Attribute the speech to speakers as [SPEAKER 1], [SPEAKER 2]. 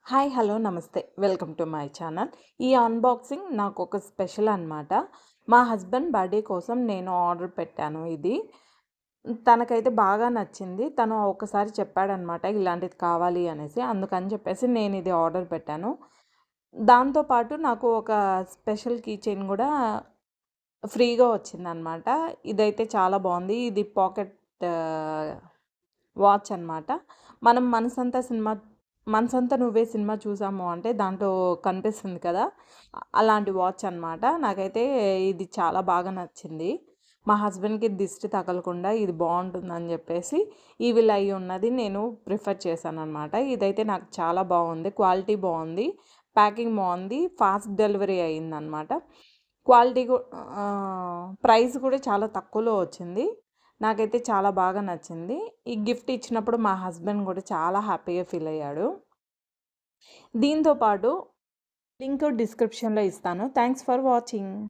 [SPEAKER 1] Hi hello నమస్తే welcome to my channel. ఈ unboxing నాకు ఒక స్పెషల్ అనమాట. మా హస్బెండ్ బర్త్డే కోసం నేను ఆర్డర్ పెట్టాను ఇది. తనకైతే బాగా నచ్చింది. తను ఒకసారి చెప్పాడనమాట ఇలాంటిది కావాలి అనేసి. అందుకని చెప్పేసి నేను ఇది ఆర్డర్ పెట్టాను. దాంతో పాటు నాకు ఒక స్పెషల్ కీ చైన్ కూడా ఫ్రీగా వచ్చిందనమాట. ఇదైతే చాలా బాగుంది. ఇది పాకెట్ వాచ్ అనమాట. మనం 'మనసంతా నువ్వే' సినిమా చూసాము అంటే దాంట్లో కనిపిస్తుంది కదా! అలాంటి వాచ్ అనమాట. నాకైతే ఇది చాలా బాగా నచ్చింది. మా హస్బెండ్‌కి దిష్టి తగలకుండా ఇది బావుంటుందని జెప్పేసి ఈవిల్ ఐ ఉన్నది నేను ప్రిఫర్ చేశాననమాట. ఇదైతే నాకు చాలా బావుంది. క్వాలిటీ బావుంది. ప్యాకింగ్ బావుంది. ఫాస్ట్ డెలివరీ అయిందనమాట. క్వాలిటీ ప్రైస్ కూడా చాలా తక్కువలో వచ్చింది. నాకైతే చాలా బాగా నచ్చింది. ఈ గిఫ్ట్ ఇచ్చినప్పుడు మా హస్బెండ్ కూడా చాలా హ్యాపీగా ఫీల్ అయ్యాడు. దీంతో పాటు లింక్ డిస్క్రిప్షన్‌లో ఇస్తాను. Thanks for watching.